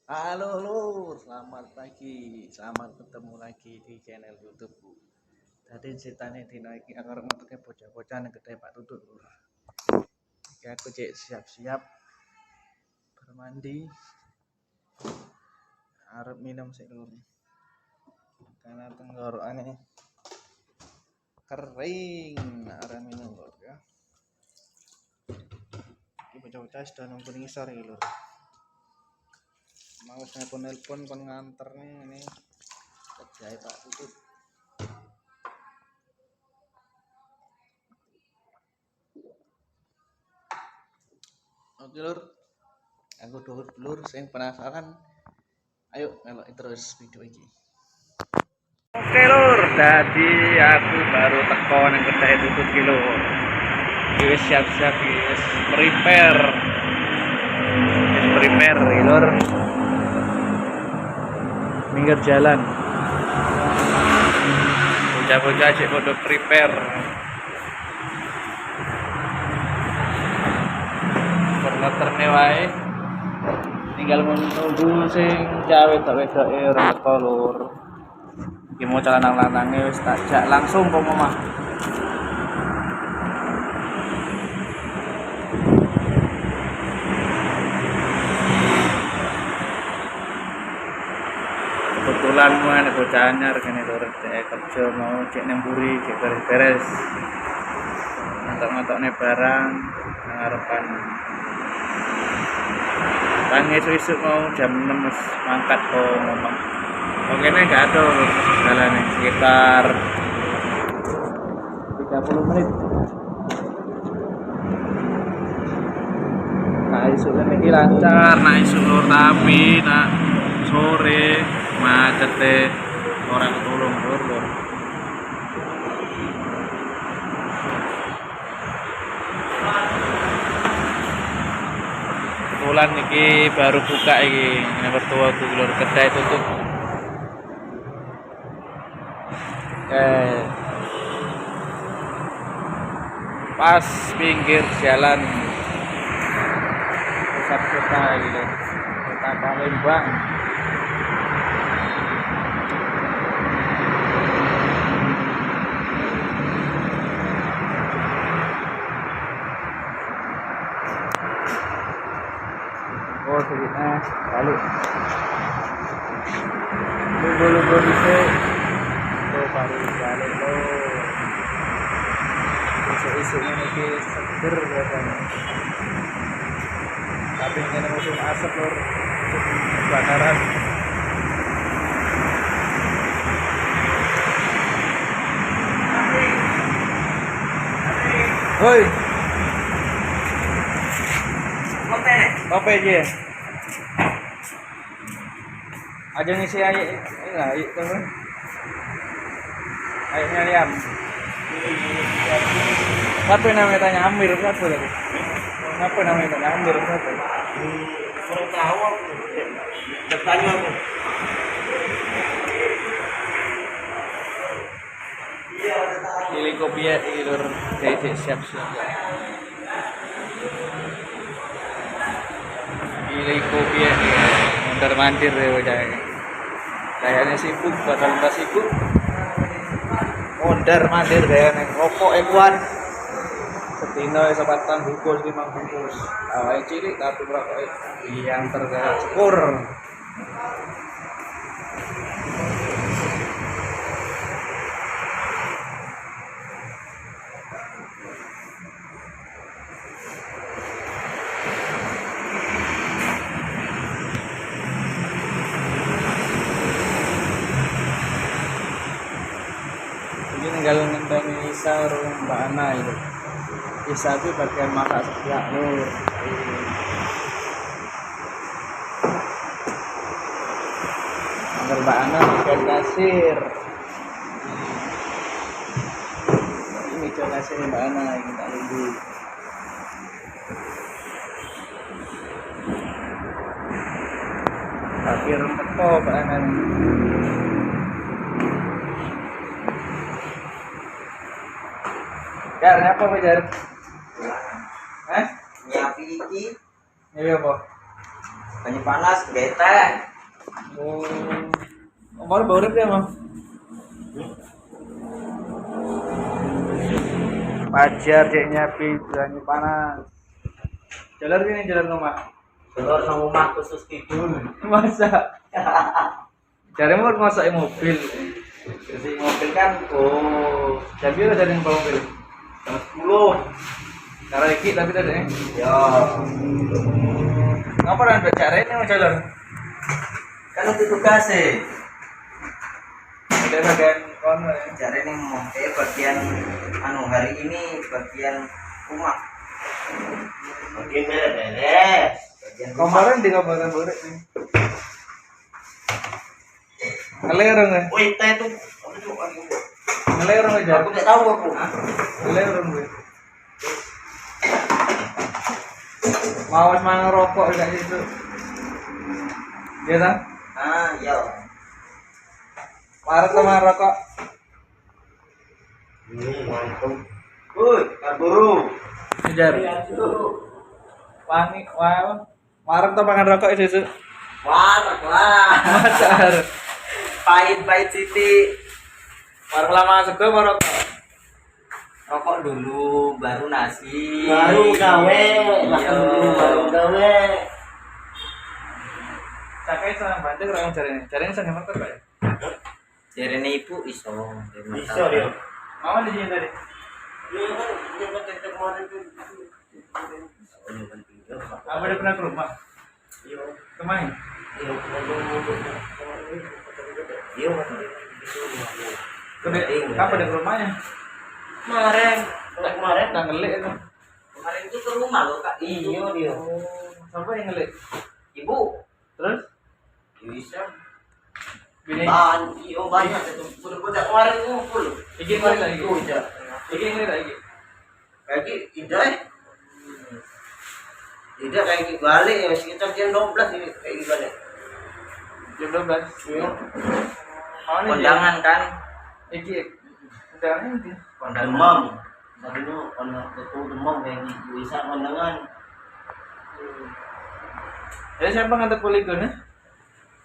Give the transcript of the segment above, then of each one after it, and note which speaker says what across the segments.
Speaker 1: Halo Lur, selamat pagi. Selamat ketemu lagi di channel YouTubeku. Tadi ceritanya dinaiki agar metuke bocah-bocah yang gede Pak Tutut Lur. Oke, aku cek siap-siap bermandi. Arep minum sik Lur. Karena tenggorokannya kering. Arep minum Lur ya. Ini bocah-bocah sudah nunggu ngisor iki Lur. Mau nelpon kon nganter nih ini kerjae Pak Tutut. Oke Lur, aku dulur sing penasaran. Ayo melok terus video ini. Oke Lur, jadi aku baru teko nang kedai Tutut ki Lur. Wis siap-siap wis prepare. Wis prepare iki Lur. Minggir jalan. Bocah-bocah sik podo prepare. Terne wae. Tinggal menunggu sing cewek-cewedoke ora teko Lur. Iki mau lanang-lanange wis tak jak langsung kok omah. Kebetulan ada bocah anyar kene Lur, dek kerja mau cek nang mburi, cek beres-beres. Ngantok-ngantokne barang nang ngarepan. Kan esuk-esuk mau jam 6 wis mangkat kok ngomong. Oke nih enggak ada jalan sekitar 30 menit. Nah esuk ini lancar, nah esuk Lur tapi nak sore macet deh orang ketulung Lur. Kebetulan iki baru buka iki yang bertuaku Lur, kedai tutup. Pas pinggir jalan pusat kota gitu, kota Palembang. Oh sedikitnya balik lugu-lugu disini tuh baru balik tuh isu-isunya ini seger rasanya tapi ini musim asap Lur, kebakaran. Hoi Oke aja. Aja ngisi air, enggak, teman. Airnya liam. Siapa namanya tanya Amir, siapa lagi? Siapa namanya tanya Amir, siapa?
Speaker 2: Kurang tahu aku. Bertanya aku.
Speaker 1: Pilih kopi ya, Lur. Siap-siap. Pilih kopi ya, mondar mandir ya bocah. Kayaknya sibuk, bakal nggak sibuk. Mondar mandir deh, neng rokok ekuan. Setino ya sepatang bungkus 5 bungkus. Awalnya cilik tapi rokok yang tergerak syukur. Tinggal ngendang Isa rumah Mbak Ana itu. Isa itu bagian masak sepiak Lur. Mbak Ana bagian kasir. Ini bagian kasir Mbak Ana yang kita tunggu. Tapi teko Mbak Ana. Jar, apa Jar? Hah?
Speaker 2: Nyapi iki
Speaker 1: Iya apa?
Speaker 2: Banyu panas, geteh.
Speaker 1: Oh. Omar baru dia mah. Pajar cek nyapi banyu panas. Jalan gini jalan rumah.
Speaker 2: Telur nang omah khusus kidul.
Speaker 1: Masa? Cari mau masak mobil.
Speaker 2: Jadi mobil kan
Speaker 1: Oh, tapi ada yang bawa mobil.
Speaker 2: 10.
Speaker 1: Cara iki tapi ada yang.
Speaker 2: Ya,
Speaker 1: Ngapa ada cara ini mau jalan?
Speaker 2: kan itu tugas sih.
Speaker 1: Ada bagian kono ya.
Speaker 2: Cari ini mau bagian hari ini bagian rumah. Bagian beres. Bagian rumah.
Speaker 1: Kemarin di kabupaten Bogor nih. Ngeler nggak?
Speaker 2: Woi, teh tuh. Apa tuh?
Speaker 1: Ngeler nggak jalan?
Speaker 2: Aku tidak tahu aku.
Speaker 1: Ngeler nggak? Mau semangat rokok kayak gitu. Iya kan?
Speaker 2: Ah, ya.
Speaker 1: Maret sama rokok.
Speaker 2: Mantap. Woi, karburu.
Speaker 1: Kejar. Wangi, wow. Maret sama makan rokok itu.
Speaker 2: Warak lah.
Speaker 1: Masar.
Speaker 2: Pahit Siti.
Speaker 1: Maret lama sego sama rokok.
Speaker 2: Rokok dulu, baru nasi.
Speaker 3: Baru gawe,
Speaker 2: Iya.
Speaker 3: baru gawe.
Speaker 1: Cakai sama banting orang caranya. Caranya sama motor pak ya?
Speaker 2: Jarene ibu iso.
Speaker 3: Bisa dia.
Speaker 1: Mama di sini tadi.
Speaker 3: Dia kan dia pakai kemarin tuh.
Speaker 1: Apa dia pernah ke rumah?
Speaker 3: Iya.
Speaker 1: Kemana?
Speaker 3: Iya,
Speaker 2: Iya.
Speaker 1: Kapan dia ke rumahnya?
Speaker 3: kemarin, kemarin
Speaker 1: Udah ngelik itu.
Speaker 2: Kemarin itu ke rumah loh, Kak.
Speaker 3: iya dia.
Speaker 1: Siapa yang ngelik?
Speaker 2: Ibu.
Speaker 1: Terus?
Speaker 2: Bisa.
Speaker 1: Bini.
Speaker 2: Iya banyak itu. Budak kemarin ngumpul.
Speaker 1: Iki ngelik lagi.
Speaker 2: Iya.
Speaker 1: Iki ngelik lagi.
Speaker 2: Lagi tidak. Tidak kayak gitu balik ya sekitar jam 12 ini kayak gitu balik.
Speaker 1: Jam 12.
Speaker 2: Iya.
Speaker 1: Mana dia?
Speaker 2: Kondangan kan.
Speaker 1: Iki. Kondangan ini.
Speaker 2: Kondangan.
Speaker 3: Demam. Tadi lu kalau ketemu demam kayak gitu bisa kondangan.
Speaker 1: Ya siapa ngantar poligon ya?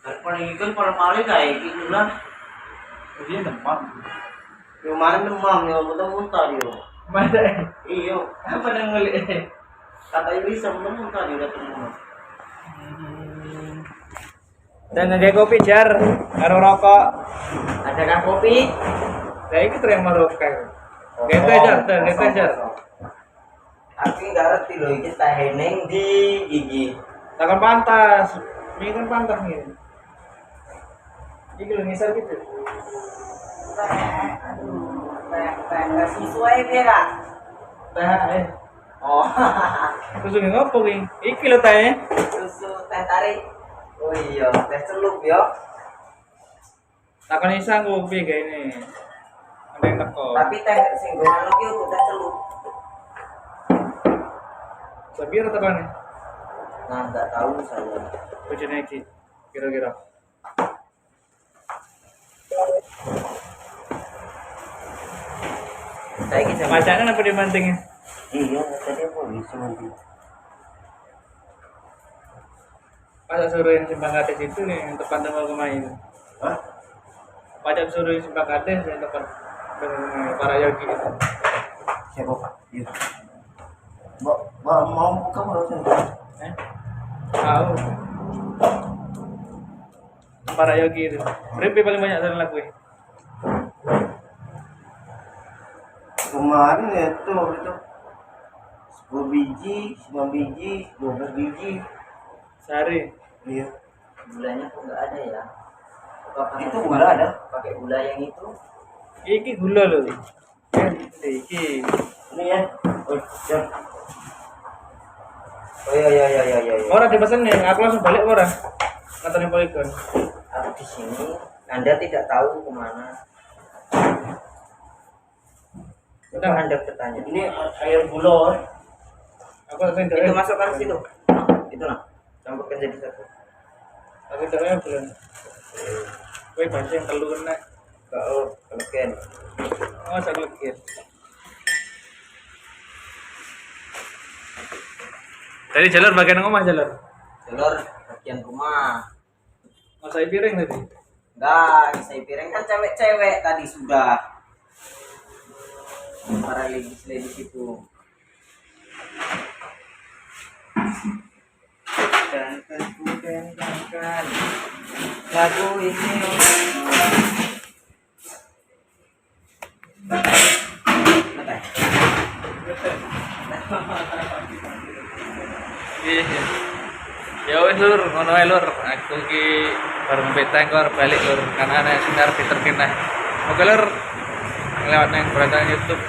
Speaker 2: Paling kan kalau malam kayak gitu lah.
Speaker 1: Dia demam.
Speaker 3: Kemarin demam ya, muntah-muntah dia.
Speaker 1: Mana?
Speaker 3: Iya,
Speaker 1: Apa yang ngelik?
Speaker 3: katanya bisa muntah dia ketemu.
Speaker 1: Dan ngegay kopi jar, karo rokok.
Speaker 2: Ada kan kopi?
Speaker 1: Saya itu terima rokok. Gete jar, gete jar.
Speaker 2: Tapi nggak ngerti loh ini teh heneng di gigi.
Speaker 1: Takkan pantas. Ini kan pantas nih. Ini lo misal gitu.
Speaker 2: Teh nggak sesuai dia kak.
Speaker 1: Teh,
Speaker 2: Oh,
Speaker 1: terus ini ngopo ini? Iki lo teh.
Speaker 2: susu teh tarik. Oh iya, teh celup ya.
Speaker 1: Takkan isang kopi kayak ini. Ada yang teko.
Speaker 2: Tapi teh singgungan lagi untuk teh celup.
Speaker 1: Sabir atau kan?
Speaker 2: Nah, nggak tahu saya.
Speaker 1: Bojone iki kira-kira.
Speaker 2: Saya kisah
Speaker 1: Macakan apa dibantingnya?
Speaker 3: Iya, tadi aku bisa nanti.
Speaker 1: Pas suruh yang simpang kades itu nih yang tepat sama kemarin.
Speaker 3: Hah?
Speaker 1: Pajak suruh yang simpang kades yang tepat dengan para yogi itu.
Speaker 3: Siapa Pak? Iya. Mau buka baru sendiri.
Speaker 1: Tahu. Para yogi itu. Berapa paling banyak sering lakuin?
Speaker 3: Kemarin itu 10 biji, 9 biji, 12 biji.
Speaker 1: Sehari.
Speaker 3: Iya.
Speaker 2: gulanya kok nggak ada ya? Apa pakai
Speaker 3: Itu gula ada.
Speaker 2: Pakai gula yang itu?
Speaker 1: Iki gula loh. Iki.
Speaker 3: Ini ya. Oh, ya.
Speaker 2: Oh iya.
Speaker 1: Orang dipesan nih, aku langsung balik orang. Nganterin poligon.
Speaker 2: Aku di sini. Anda tidak tahu kemana. Coba
Speaker 1: Udah.
Speaker 2: Anda bertanya.
Speaker 3: Ini air gula.
Speaker 1: Aku langsung
Speaker 2: Itu masukkan ke situ. Itu nah. Campurkan jadi satu.
Speaker 1: Aku caranya bulan. Kue bahasa yang telur kena.
Speaker 2: Kalau kelebihan.
Speaker 1: Oh, saya lekir. Tadi jalur bagian ngomah jalur.
Speaker 2: Telur bagian rumah.
Speaker 1: Masai piring tadi.
Speaker 2: Enggak, saya piring kan cewek-cewek tadi sudah. Para ladies itu. Dan lagu ini. Mata.
Speaker 1: Iya. Ya wis lur, ngono ae lur. Aku ki baru beteng kor balik lur karena ana sinar diterkin nah. Oke lur. Lewat nang berita YouTube.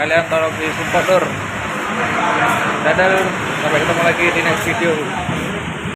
Speaker 1: Kalian tolong di support lur. Dadah lur. Sampai ketemu lagi di next video.